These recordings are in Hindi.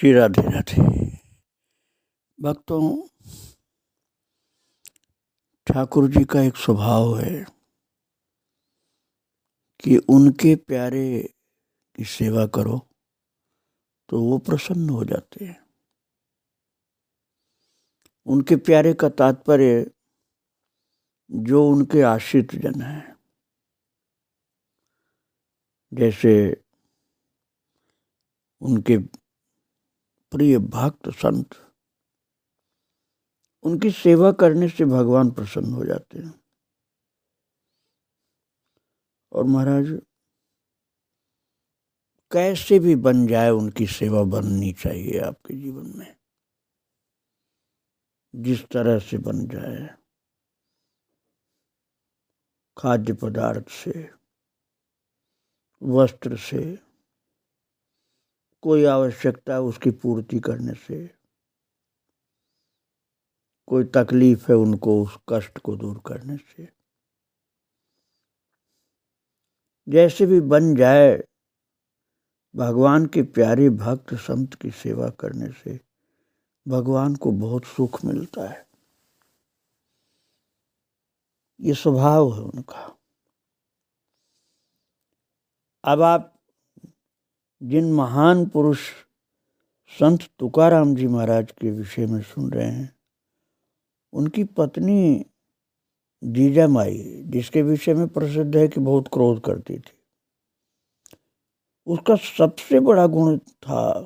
श्री राधे राधे। भक्तों, ठाकुर जी का एक स्वभाव है कि उनके प्यारे की सेवा करो तो वो प्रसन्न हो जाते हैं। उनके प्यारे का तात्पर्य जो उनके आश्रित जन हैं, जैसे उनके प्रिय भक्त संत, उनकी सेवा करने से भगवान प्रसन्न हो जाते हैं। और महाराज, कैसे भी बन जाए उनकी सेवा बननी चाहिए आपके जीवन में, जिस तरह से बन जाए, खाद्य पदार्थ से, वस्त्र से, कोई आवश्यकता उसकी पूर्ति करने से, कोई तकलीफ है उनको उस कष्ट को दूर करने से, जैसे भी बन जाए भगवान के प्यारे भक्त संत की सेवा करने से भगवान को बहुत सुख मिलता है। ये स्वभाव है उनका। अब आप जिन महान पुरुष संत तुकाराम जी महाराज के विषय में सुन रहे हैं, उनकी पत्नी जीजामाई, जिसके विषय में प्रसिद्ध है कि बहुत क्रोध करती थी, उसका सबसे बड़ा गुण था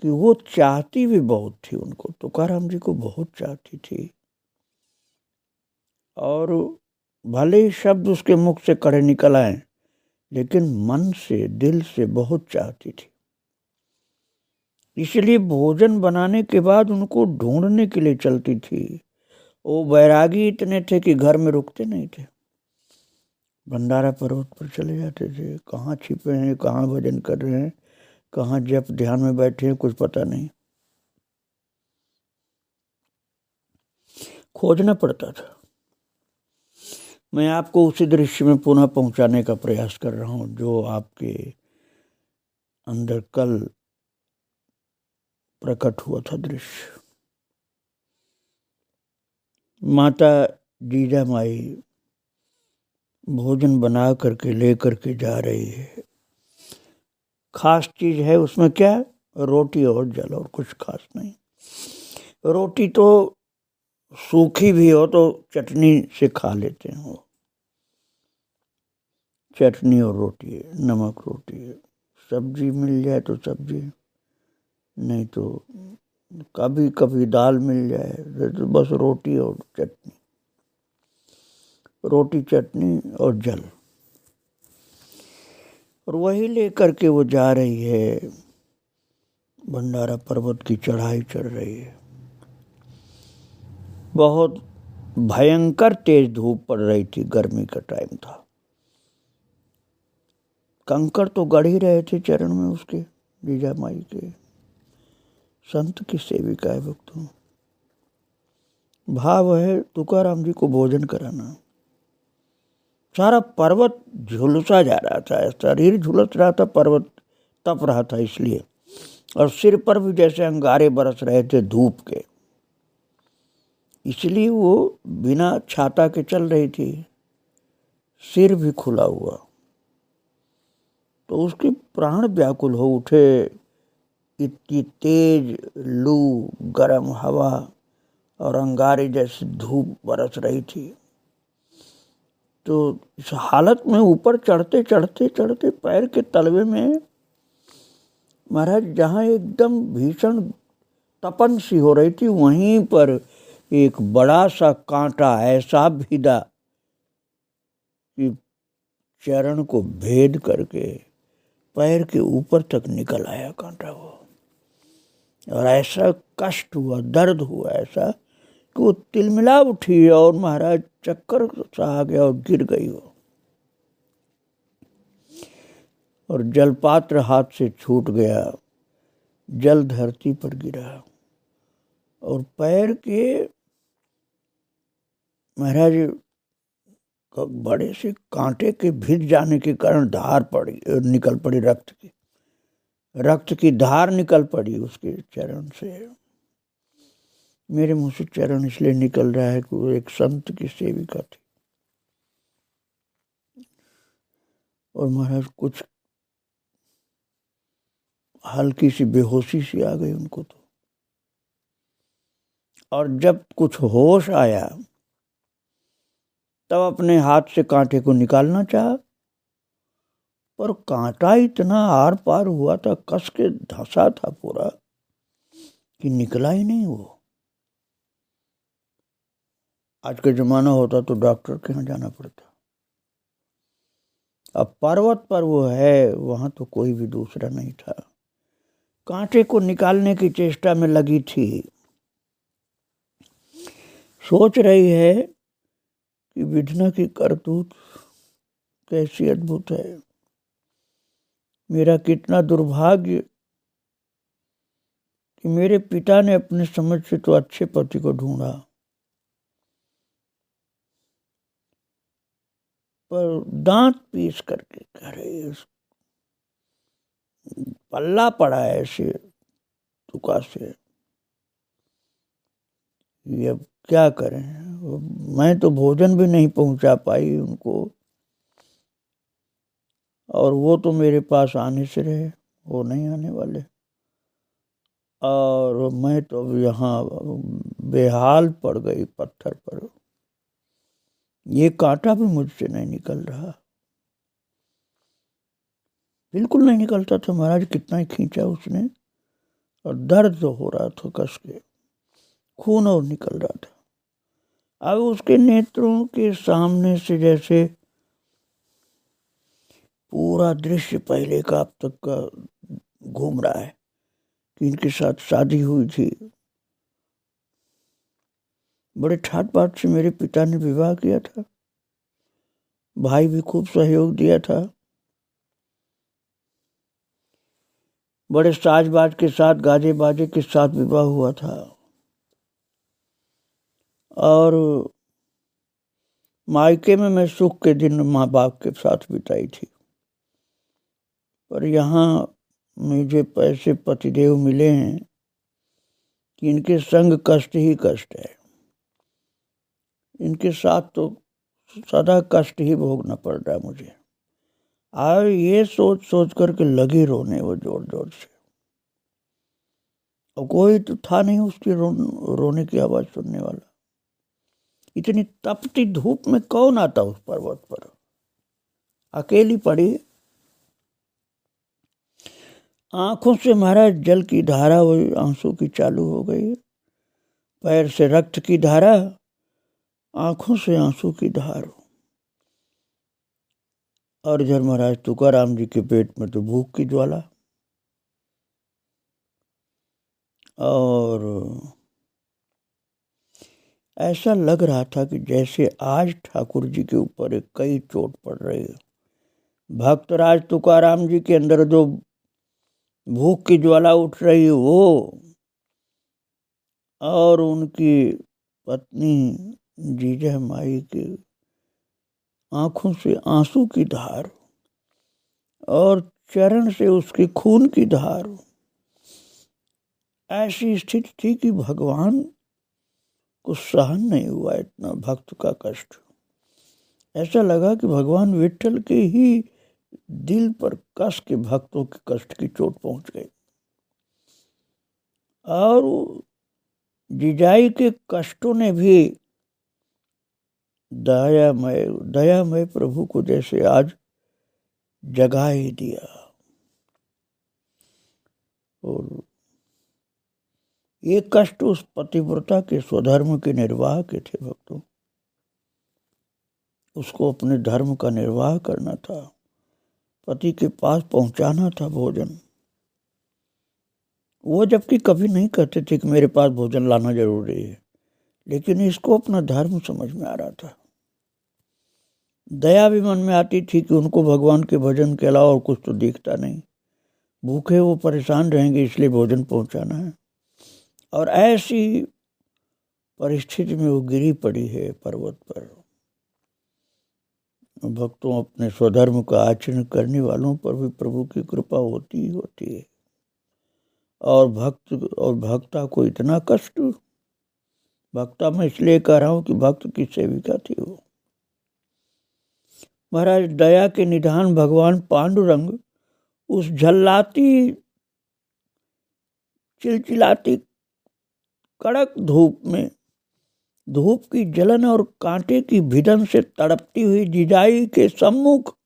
कि वो चाहती भी बहुत थी उनको, तुकाराम जी को बहुत चाहती थी। और भले ही शब्द उसके मुख से कड़े निकल आए, लेकिन मन से, दिल से बहुत चाहती थी। इसलिए भोजन बनाने के बाद उनको ढूंढने के लिए चलती थी। वो बैरागी इतने थे कि घर में रुकते नहीं थे, भंडारा पर्वत पर चले जाते थे। कहाँ छिपे हैं, कहाँ भजन कर रहे हैं, कहाँ जप ध्यान में बैठे हैं, कुछ पता नहीं, खोजना पड़ता था। मैं आपको उसी दृश्य में पुनः पहुंचाने का प्रयास कर रहा हूं जो आपके अंदर कल प्रकट हुआ था दृश्य। माता जीजामाई भोजन बना करके लेकर के जा रही है। खास चीज है उसमें क्या? रोटी और जल, और कुछ खास नहीं। रोटी तो सूखी भी हो तो चटनी से खा लेते हैं, वो चटनी और रोटी है, नमक रोटी है। सब्जी मिल जाए तो सब्जी, नहीं तो कभी कभी दाल मिल जाए, तो बस रोटी और चटनी, रोटी चटनी और जल। और वही लेकर के वो जा रही है, भंडारा पर्वत की चढ़ाई चढ़ रही है। बहुत भयंकर तेज धूप पड़ रही थी, गर्मी का टाइम था। कंकड़ तो गड़ ही रहे थे चरण में उसके, जीजामाई के। संत की सेविका है भक्तों। भाव है तुकाराम जी को भोजन कराना। सारा पर्वत झुलसा जा रहा था, शरीर झुलस रहा था, पर्वत तप रहा था इसलिए। और सिर पर भी जैसे अंगारे बरस रहे थे धूप के, इसलिए वो बिना छाता के चल रही थी, सिर भी खुला हुआ। तो उसके प्राण व्याकुल हो उठे। इतनी तेज लू, गर्म हवा और अंगारे जैसी धूप बरस रही थी। तो इस हालत में ऊपर चढ़ते चढ़ते चढ़ते पैर के तलवे में महाराज, जहाँ एकदम भीषण तपन सी हो रही थी, वहीं पर एक बड़ा सा कांटा ऐसा भिदा कि चरण को भेद करके पैर के ऊपर तक निकल आया कांटा वो। और ऐसा कष्ट हुआ, दर्द हुआ ऐसा कि वो तिलमिला उठी और महाराज चक्कर सा आ गया और गिर गई वो। और जलपात्र हाथ से छूट गया, जल धरती पर गिरा और पैर के महाराज बड़े से कांटे के भिद जाने के कारण धार पड़ी, निकल पड़ी रक्त की। रक्त की धार निकल पड़ी उसके चरण से। मेरे मुंह से चरण इसलिए निकल रहा है कि वो एक संत की सेविका थी और महाराज कुछ हल्की सी बेहोशी सी आ गई उनको तो। और जब कुछ होश आया तब अपने हाथ से कांटे को निकालना चाहा, पर कांटा इतना आर पार हुआ था, कस के धंसा था पूरा कि निकला ही नहीं वो। आज के जमाना होता तो डॉक्टर के यहाँ जाना पड़ता। अब पर्वत पर वो है, वहां तो कोई भी दूसरा नहीं था। कांटे को निकालने की चेष्टा में लगी थी। सोच रही है कि विधना की करतूत कैसी अद्भुत है। मेरा कितना दुर्भाग्य कि मेरे पिता ने अपने समझ से तो अच्छे पति को ढूंढा, पर दांत पीस करके कह रहे पल्ला पड़ा है ऐसे तुका से। ये अब क्या करें। मैं तो भोजन भी नहीं पहुंचा पाई उनको, और वो तो मेरे पास आने से रहे, वो नहीं आने वाले। और मैं तो अब यहाँ बेहाल पड़ गई पत्थर पर। ये कांटा भी मुझसे नहीं निकल रहा, बिल्कुल नहीं निकलता था महाराज। कितना ही खींचा उसने, और दर्द हो रहा था कस के, खून और निकल रहा था। अब उसके नेत्रों के सामने से जैसे पूरा दृश्य पहले का अब तक का घूम रहा है कि इनके साथ शादी हुई थी, बड़े ठाट बाट से मेरे पिता ने विवाह किया था, भाई भी खूब सहयोग दिया था, बड़े साज बाज के साथ गाजे बाजे के साथ विवाह हुआ था। और मायके में मैं सुख के दिन माँ बाप के साथ बिताई थी, पर यहाँ मुझे पैसे पतिदेव मिले हैं कि इनके संग कष्ट ही कष्ट है। इनके साथ तो सदा कष्ट ही भोगना पड़ रहा है मुझे। और ये सोच सोच करके लगी रोने वो जोर जोर से, और कोई तो था नहीं उसकी रोने की आवाज सुनने वाला। इतनी तपती धूप में कौन आता उस पर्वत पर, अकेली पड़ी। आंखों से महाराज जल की धारा वो आंसू की चालू हो गई, पैर से रक्त की धारा, आंखों से आंसू की धार। और इधर महाराज तुकाराम जी के पेट में तो भूख की ज्वाला। और ऐसा लग रहा था कि जैसे आज ठाकुर जी के ऊपर एक कई चोट पड़ रही है। भक्तराज तुकाराम जी के अंदर जो भूख की ज्वाला उठ रही है वो, और उनकी पत्नी जीजा माई की आंखों से आंसू की धार, और चरण से उसके खून की धार। ऐसी स्थिति थी कि भगवान को सहन नहीं हुआ इतना भक्त का कष्ट। ऐसा लगा कि भगवान विठल के ही दिल पर कस के भक्तों के कष्ट की चोट पहुंच गई। और जिजाई के कष्टों ने भी दयामय प्रभु को जैसे आज जगा ही दिया। और ये कष्ट उस पतिव्रता के स्वधर्म के निर्वाह के थे भक्तों। उसको अपने धर्म का निर्वाह करना था, पति के पास पहुंचाना था भोजन। वो जबकि कभी नहीं कहते थे कि मेरे पास भोजन लाना जरूरी है, लेकिन इसको अपना धर्म समझ में आ रहा था। दया भी मन में आती थी कि उनको भगवान के भजन के अलावा और कुछ तो दिखता नहीं, भूखे वो परेशान रहेंगे, इसलिए भोजन पहुंचाना है। और ऐसी परिस्थिति में वो गिरी पड़ी है पर्वत पर। भक्तों, अपने स्वधर्म का आचरण करने वालों पर भी प्रभु की कृपा होती ही होती है। और भक्ता को इतना कष्ट। भक्ता मैं इसलिए कह रहा हूं कि भक्त की सेविका थी वो। महाराज दया के निधान भगवान पांडुरंग उस झल्लाती चिलचिलाती कड़क धूप में, धूप की जलन और कांटे की भिड़न से तड़पती हुई जिजाई के सम्मुख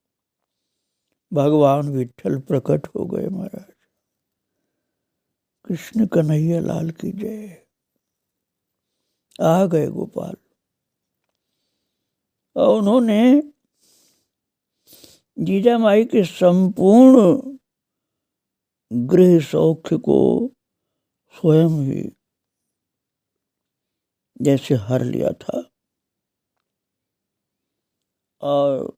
भगवान विठ्ठल प्रकट हो गए। महाराज कृष्ण कन्हैया लाल की जय। आ गए गोपाल और उन्होंने जीजा माई के संपूर्ण गृह सौख्य को स्वयं ही जैसे हर लिया था। और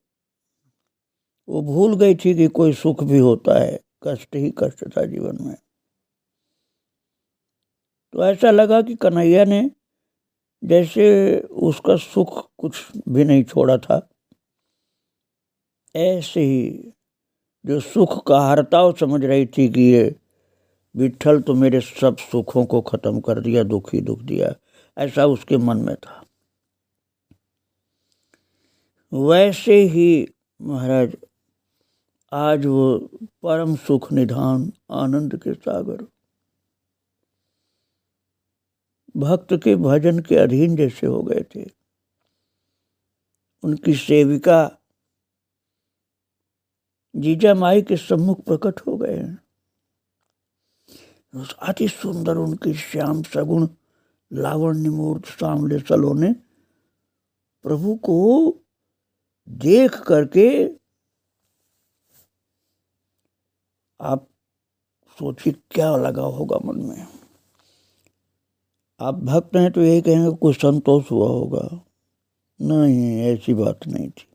वो भूल गई थी कि कोई सुख भी होता है, कष्ट ही कष्ट था जीवन में। तो ऐसा लगा कि कन्हैया ने जैसे उसका सुख कुछ भी नहीं छोड़ा था, ऐसे ही जो सुख का हरताव समझ रही थी कि ये विठ्ठल तो मेरे सब सुखों को खत्म कर दिया, दुख ही दुख दिया, ऐसा उसके मन में था। वैसे ही महाराज आज वो परम सुख निधान आनंद के सागर भक्त के भजन के अधीन जैसे हो गए थे। उनकी सेविका जीजा माई के सम्मुख प्रकट हो गए हैं। अति सुंदर उनकी श्याम सगुण लावण्य मूर्त सामले सलोने प्रभु को देख करके आप सोचिए क्या लगा होगा मन में। आप भक्त हैं तो यही कहेंगे कुछ संतोष हुआ होगा। नहीं, ऐसी बात नहीं थी।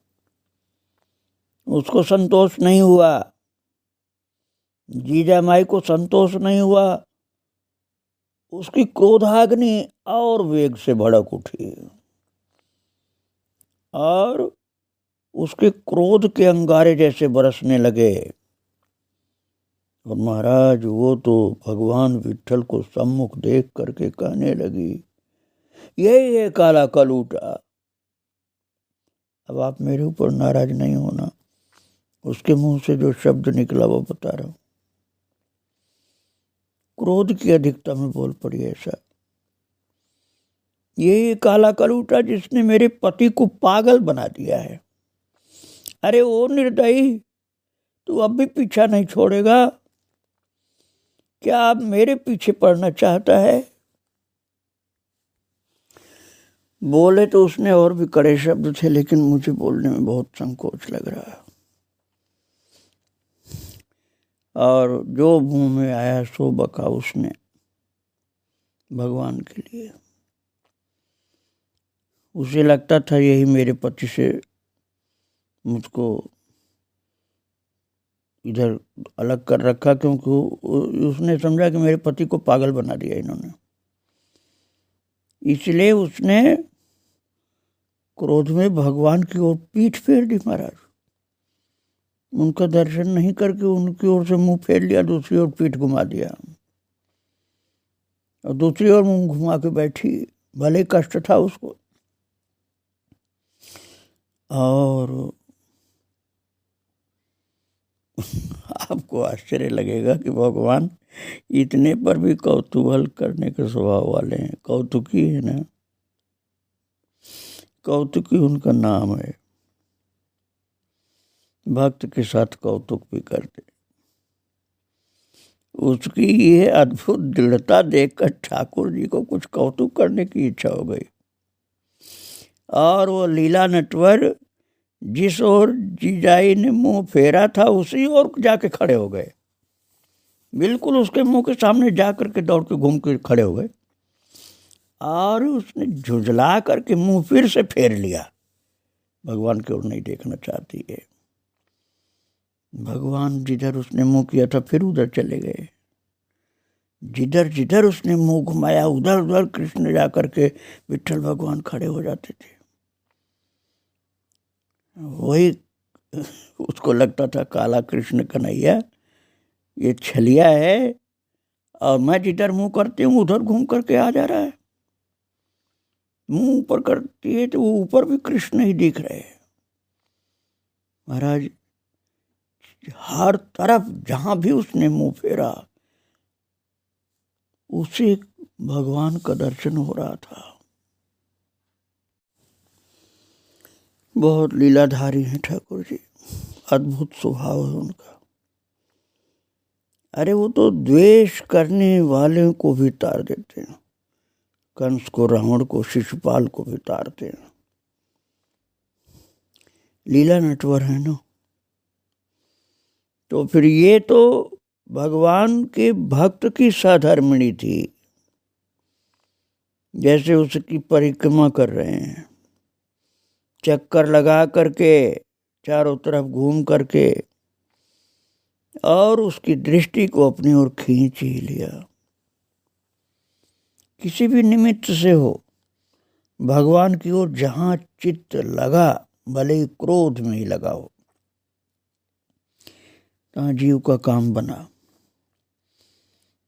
उसको संतोष नहीं हुआ, जीजा माई को संतोष नहीं हुआ। उसकी क्रोधाग्नि और वेग से भड़क उठी और उसके क्रोध के अंगारे जैसे बरसने लगे। और महाराज वो तो भगवान विठ्ठल को सम्मुख देख करके कहने लगी, यही है काला कलूटा। अब आप मेरे ऊपर नाराज नहीं होना, उसके मुंह से जो शब्द निकला वो बता रहा हूं। क्रोध की अधिकता में बोल पड़ी ऐसा, यही काला कलूटा जिसने मेरे पति को पागल बना दिया है। अरे ओ निर्दयी, तू अब भी पीछा नहीं छोड़ेगा? क्या आप मेरे पीछे पड़ना चाहता है? बोले तो उसने और भी कड़े शब्द थे, लेकिन मुझे बोलने में बहुत संकोच लग रहा है। और जो मुंह में आया सो बका उसने भगवान के लिए। उसे लगता था यही मेरे पति से मुझको इधर अलग कर रखा, क्योंकि उसने समझा कि मेरे पति को पागल बना दिया इन्होंने। इसलिए उसने क्रोध में भगवान की ओर पीठ फेर दी। महाराज उनका दर्शन नहीं करके उनकी ओर से मुंह फेर लिया, दूसरी ओर पीठ घुमा दिया और दूसरी ओर मुंह घुमा के बैठी। भले कष्ट था उसको। और आपको आश्चर्य लगेगा कि भगवान इतने पर भी कौतूहल करने के स्वभाव वाले हैं। कौतुकी है ना, कौतुकी उनका नाम है। भक्त के साथ कौतुक भी करते। उसकी ये अद्भुत दृढ़ता देखकर ठाकुर जी को कुछ कौतुक करने की इच्छा हो गई और वो लीला नटवर जिस ओर जीजाई ने मुंह फेरा था उसी ओर जाके खड़े हो गए। बिल्कुल उसके मुंह के सामने जाकर के दौड़ के घूम के खड़े हो गए और उसने झुंझला करके मुंह फिर से फेर लिया। भगवान की ओर नहीं देखना चाहती है। भगवान जिधर उसने मुंह किया था फिर उधर चले गए। जिधर जिधर उसने मुंह घुमाया उधर उधर कृष्ण जाकर के विठ्ठल भगवान खड़े हो जाते थे। वही उसको लगता था काला कृष्ण कन्हैया ये छलिया है और मैं जिधर मुंह करती हूँ उधर घूम करके आ जा रहा है। मुंह ऊपर करती है तो वो ऊपर भी कृष्ण ही दिख रहे हैं। महाराज हर तरफ जहां भी उसने मुंह फेरा उसे भगवान का दर्शन हो रहा था। बहुत लीलाधारी हैं ठाकुर जी, अद्भुत स्वभाव है उनका। अरे वो तो द्वेष करने वाले को भी तार देते हैं, कंस को, रावण को, शिशुपाल को भी तारते हैं। लीला नटवर है ना। तो फिर ये तो भगवान के भक्त की साधर्मिणी थी, जैसे उसकी परिक्रमा कर रहे हैं, चक्कर लगा करके चारों तरफ घूम करके, और उसकी दृष्टि को अपनी ओर खींच ही लिया। किसी भी निमित्त से हो, भगवान की ओर जहां चित्त लगा, भले ही क्रोध में ही लगा हो, तहां जीव का काम बना।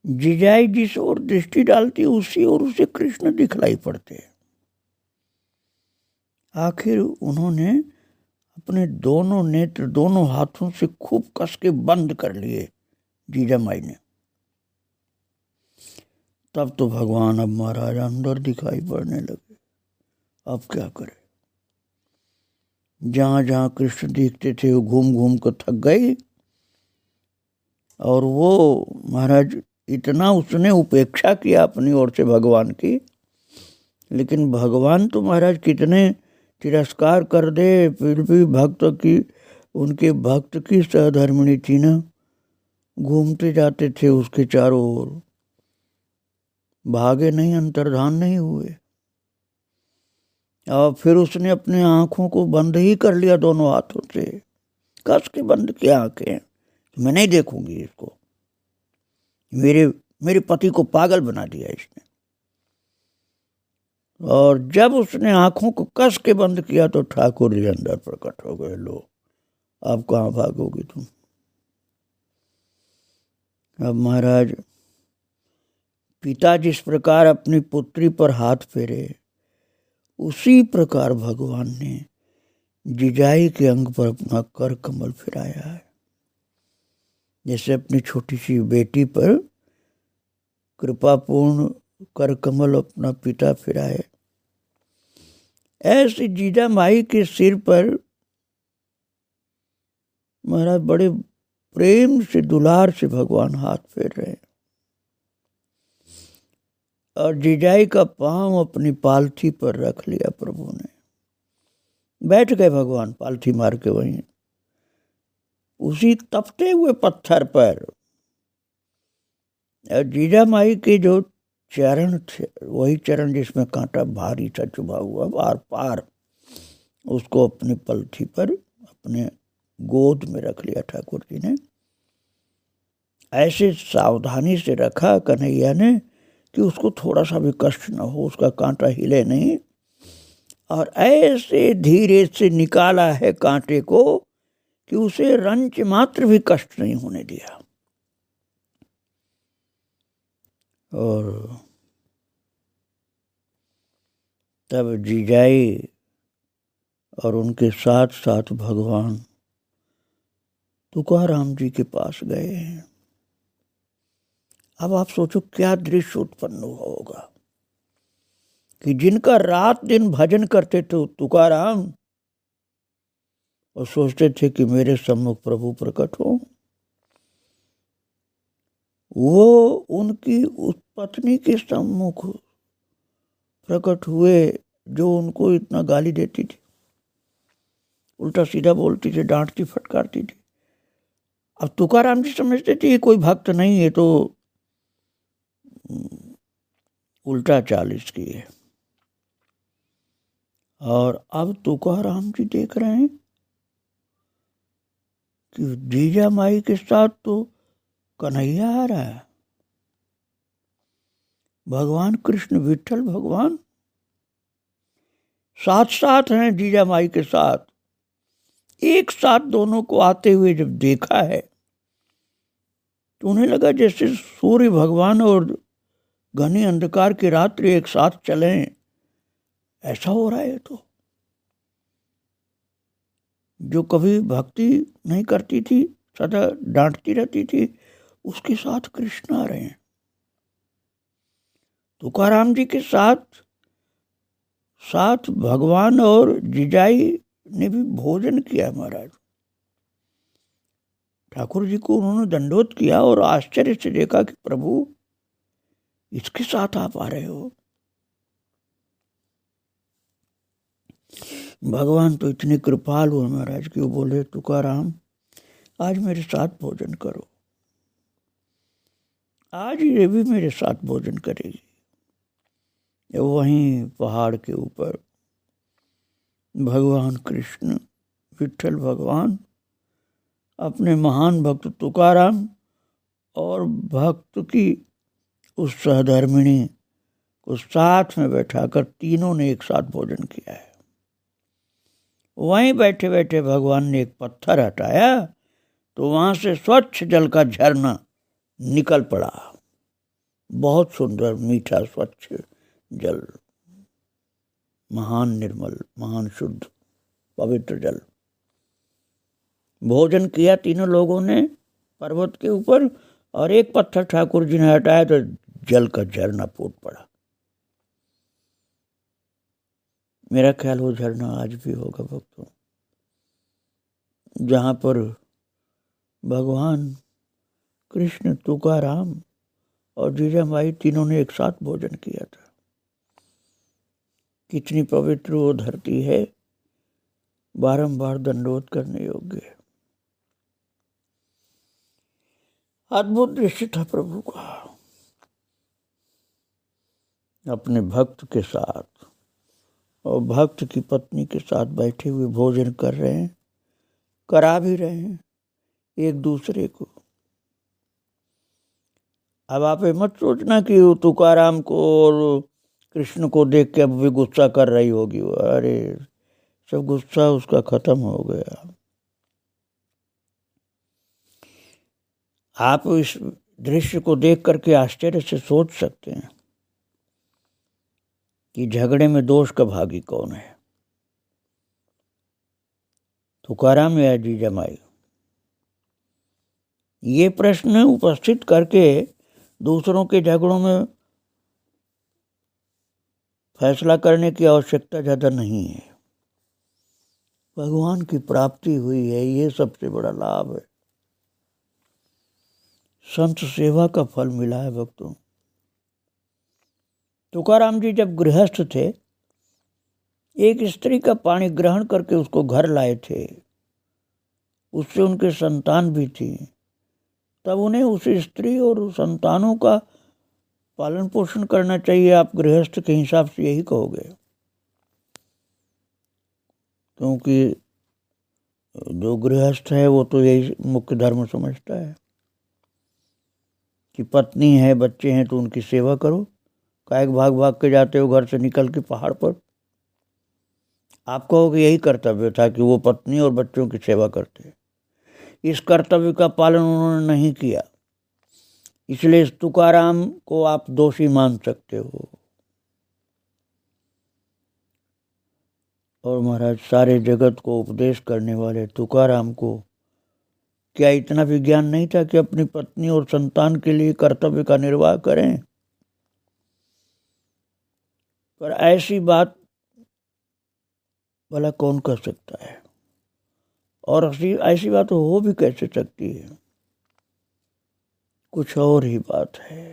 जिजाई जिस ओर दृष्टि डालती उसी ओर उसे कृष्ण दिखलाई पड़ते। आखिर उन्होंने अपने दोनों नेत्र दोनों हाथों से खूब कस के बंद कर लिए जीजा माई ने। तब तो भगवान अब महाराज अंदर दिखाई पड़ने लगे। अब क्या करे, जहां जहां कृष्ण दिखते थे वो घूम घूम कर थक गई। और वो महाराज इतना उसने उपेक्षा किया अपनी ओर से भगवान की, लेकिन भगवान तो महाराज कितने तिरस्कार कर दे, फिर भी भक्त की, उनके भक्त की सहधर्मिणी थी ना, घूमते जाते थे उसके चारों ओर, भागे नहीं, अंतर्धान नहीं हुए। और फिर उसने अपने आंखों को बंद ही कर लिया, दोनों हाथों से कस के बंद किया आंखें। मैं नहीं देखूंगी इसको, मेरे पति को पागल बना दिया इसने। और जब उसने आंखों को कस के बंद किया तो ठाकुर जी अंदर प्रकट हो गए। लो, अब कहाँ भागोगी तुम। अब महाराज पिता जिस प्रकार अपनी पुत्री पर हाथ फेरे, उसी प्रकार भगवान ने जिजाई के अंग पर अपना कर कमल फिराया है। जैसे अपनी छोटी सी बेटी पर कृपापूर्ण कर कमल अपना पिता फिराए, ऐसे जीजा माई के सिर पर महाराज बड़े प्रेम से, दुलार से भगवान हाथ फेर रहे हैं। और जिजाई का पांव अपनी पालथी पर रख लिया प्रभु ने। बैठ गए भगवान पालथी मार के वहीं, उसी तपते हुए पत्थर पर। और जीजा माई के जो चरण थे, वही चरण जिसमें कांटा भारी सा चुभा हुआ, बार पार उसको अपनी पलथी पर अपने गोद में रख लिया ठाकुर जी ने। ऐसे सावधानी से रखा कन्हैया ने कि उसको थोड़ा सा भी कष्ट न हो, उसका कांटा हिले नहीं। और ऐसे धीरे से निकाला है कांटे को कि उसे रंच मात्र भी कष्ट नहीं होने दिया। और तब जिजाई और उनके साथ साथ भगवान तुकाराम जी के पास गए हैं। अब आप सोचो क्या दृश्य उत्पन्न हुआ होगा कि जिनका रात दिन भजन करते थे तुकाराम, और सोचते थे कि मेरे सम्मुख प्रभु प्रकट हो, वो उनकी उस पत्नी के सम्मुख प्रकट हुए जो उनको इतना गाली देती थी, उल्टा सीधा बोलती थी, डांटती फटकारती थी। अब तुकाराम जी समझते थे ये कोई भक्त नहीं है, तो उल्टा चाल इसकी है। और अब तुकाराम जी देख रहे हैं कि जीजा माई के साथ तो कन्हैया आ रहा है, भगवान कृष्ण विठल भगवान साथ साथ हैं जीजा माई के साथ। एक साथ दोनों को आते हुए जब देखा है तो उन्हें लगा जैसे सूर्य भगवान और घनी अंधकार की रात्रि एक साथ चलें, ऐसा हो रहा है। तो जो कभी भक्ति नहीं करती थी, सदा डांटती रहती थी, उसके साथ कृष्ण आ रहे हैं। तुकाराम जी के साथ साथ भगवान और जिजाई ने भी भोजन किया। महाराज ठाकुर जी को उन्होंने दंडोत किया और आश्चर्य से देखा कि प्रभु इसके साथ आप आ रहे हो। भगवान तो इतने कृपालु हैं महाराज कि वो बोले तुकाराम आज मेरे साथ भोजन करो, आज ये भी मेरे साथ भोजन करेगी। वहीं पहाड़ के ऊपर भगवान कृष्ण विठ्ठल भगवान अपने महान भक्त तुकाराम और भक्त की उस सहधर्मिणी को साथ में बैठाकर तीनों ने एक साथ भोजन किया है। वहीं बैठे बैठे भगवान ने एक पत्थर हटाया तो वहां से स्वच्छ जल का झरना निकल पड़ा। बहुत सुंदर मीठा स्वच्छ जल, महान निर्मल, महान शुद्ध पवित्र जल। भोजन किया तीनों लोगों ने पर्वत के ऊपर और एक पत्थर ठाकुर जी ने हटाया तो जल का झरना फूट पड़ा। मेरा ख्याल वो झरना आज भी होगा भक्तों, जहाँ पर भगवान कृष्ण तुकाराम और जीजामाई तीनों ने एक साथ भोजन किया था। कितनी पवित्र वो धरती है, बारंबार दंडोत करने योग्य है। अद्भुत दृश्य था प्रभु का। अपने भक्त के साथ और भक्त की पत्नी के साथ बैठे हुए भोजन कर रहे हैं, करा भी रहे हैं एक दूसरे को। अब आप ये मत सोचना कि वो तुकाराम को और कृष्ण को देख के अब भी गुस्सा कर रही होगी। अरे सब गुस्सा उसका खत्म हो गया। आप इस दृश्य को देख करके आश्चर्य से सोच सकते हैं कि झगड़े में दोष का भागी कौन है, तुकाराम या जीजामाई। ये प्रश्न उपस्थित करके दूसरों के झगड़ों में फैसला करने की आवश्यकता ज़्यादा नहीं है। भगवान की प्राप्ति हुई है, ये सबसे बड़ा लाभ है। संत सेवा का फल मिला है भक्तों। तुकाराम जी जब गृहस्थ थे, एक स्त्री का पानी ग्रहण करके उसको घर लाए थे, उससे उनके संतान भी थी। तब उन्हें उस स्त्री और संतानों का पालन पोषण करना चाहिए। आप गृहस्थ के हिसाब से यही कहोगे, क्योंकि जो गृहस्थ है वो तो यही मुख्य धर्म समझता है कि पत्नी है, बच्चे हैं तो उनकी सेवा करो। काहे भाग भाग के जाते हो घर से निकल के पहाड़ पर। आप कहोगे यही कर्तव्य था कि वो पत्नी और बच्चों की सेवा करते। इस कर्तव्य का पालन उन्होंने नहीं किया, इसलिए इस तुकाराम को आप दोषी मान सकते हो। और महाराज सारे जगत को उपदेश करने वाले तुकाराम को क्या इतना विज्ञान नहीं था कि अपनी पत्नी और संतान के लिए कर्तव्य का निर्वाह करें? पर ऐसी बात भला कौन कर सकता है, और ऐसी बात हो भी कैसे सकती है? कुछ और ही बात है।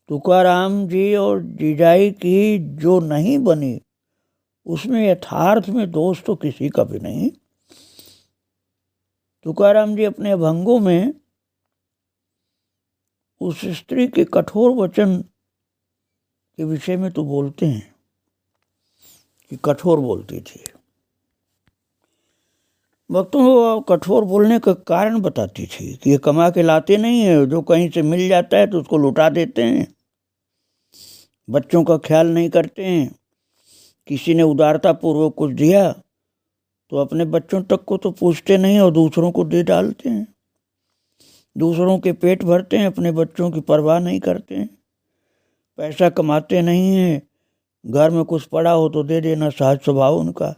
तुकाराम जी और जीजाई की जो नहीं बनी, उसमें यथार्थ में दोष तो किसी का भी नहीं। तुकाराम जी अपने अभंगों में उस स्त्री के कठोर वचन के विषय में तो बोलते हैं कि कठोर बोलती थी। भक्तों को कठोर बोलने का कारण बताती थी कि ये कमा के लाते नहीं है, जो कहीं से मिल जाता है तो उसको लुटा देते हैं, बच्चों का ख्याल नहीं करते हैं। किसी ने उदारता पूर्वक कुछ दिया तो अपने बच्चों तक को तो पूछते नहीं और दूसरों को दे डालते हैं। दूसरों के पेट भरते हैं, अपने बच्चों की परवाह नहीं करते हैं, पैसा कमाते नहीं हैं, घर में कुछ पड़ा हो तो दे देना सहज स्वभाव उनका।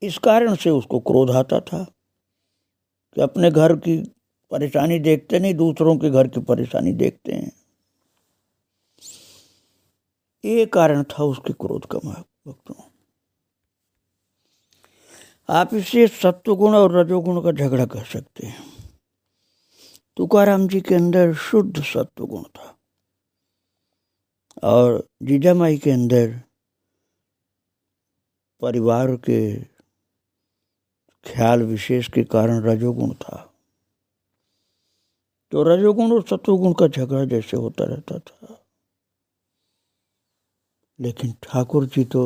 इस कारण से उसको क्रोध आता था कि अपने घर की परेशानी देखते नहीं, दूसरों के घर की परेशानी देखते हैं। ये कारण था उसके क्रोध का भक्तों। आप इसे सत्वगुण और रजोगुण का झगड़ा कह सकते हैं। तुकाराम जी के अंदर शुद्ध सत्वगुण था और जीजामाई के अंदर परिवार के ख्याल विशेष के कारण रजोगुण था। तो रजोगुण और सत्वगुण का झगड़ा जैसे होता रहता था। लेकिन ठाकुर जी तो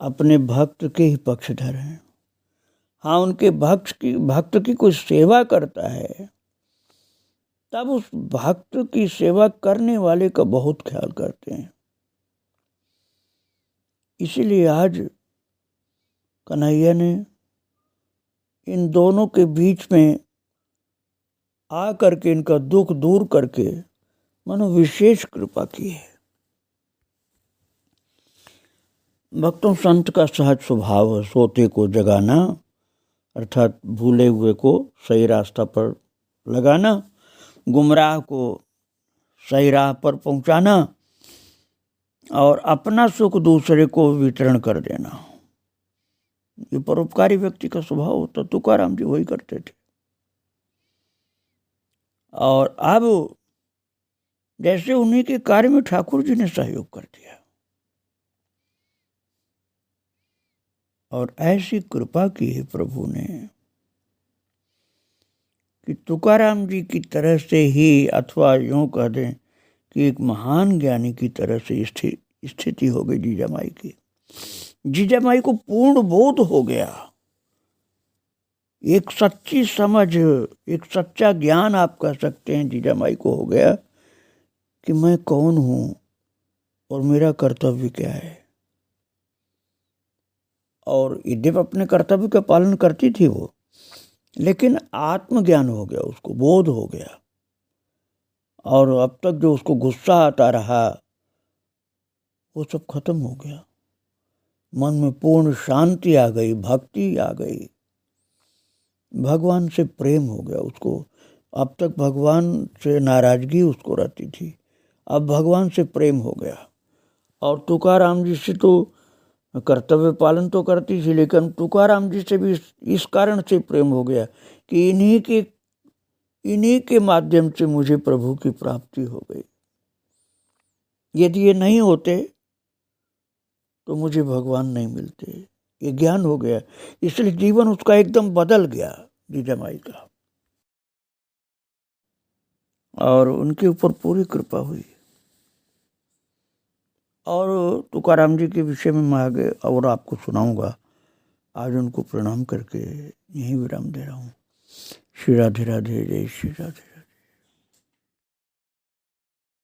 अपने भक्त के ही पक्षधर हैं। हाँ, उनके भक्त की कोई सेवा करता है तब उस भक्त की सेवा करने वाले का बहुत ख्याल करते हैं। इसीलिए आज कन्हैया ने इन दोनों के बीच में आ करके इनका दुख दूर करके मानो विशेष कृपा की है। भक्तों, संत का सहज स्वभाव है सोते को जगाना, अर्थात भूले हुए को सही रास्ता पर लगाना, गुमराह को सही राह पर पहुंचाना और अपना सुख दूसरे को वितरण कर देना। ये परोपकारी व्यक्ति का स्वभाव होता। तुकाराम जी वही करते थे। और अब जैसे उन्हीं के कार्य में ठाकुर जी ने सहयोग कर दिया और ऐसी कृपा की है प्रभु ने कि तुकाराम जी की तरह से ही, अथवा यूं कह दें कि एक महान ज्ञानी की तरह से स्थिति हो गई जीजामाई की। जीजामाई को पूर्ण बोध हो गया, एक सच्ची समझ, एक सच्चा ज्ञान आप कह सकते हैं जीजामाई को हो गया कि मैं कौन हूं और मेरा कर्तव्य क्या है। और यद्यपि अपने कर्तव्य का पालन करती थी वो, लेकिन आत्मज्ञान हो गया, उसको बोध हो गया। और अब तक जो उसको गुस्सा आता रहा वो सब खत्म हो गया। मन में पूर्ण शांति आ गई, भक्ति आ गई, भगवान से प्रेम हो गया उसको। अब तक भगवान से नाराजगी उसको रहती थी, अब भगवान से प्रेम हो गया। और तुकाराम जी से तो कर्तव्य पालन तो करती थी, लेकिन तुकाराम जी से भी इस कारण से प्रेम हो गया कि इन्हीं के माध्यम से मुझे प्रभु की प्राप्ति हो गई। यदि ये नहीं होते तो मुझे भगवान नहीं मिलते। ये ज्ञान हो गया, इसलिए जीवन उसका एकदम बदल गया जीजामाई का, और उनके ऊपर पूरी कृपा हुई। और तुकाराम जी के विषय में मैं आगे और आपको सुनाऊंगा। आज उनको प्रणाम करके यहीं विराम दे रहा हूँ। श्री राधे राधे, जय श्री राधे।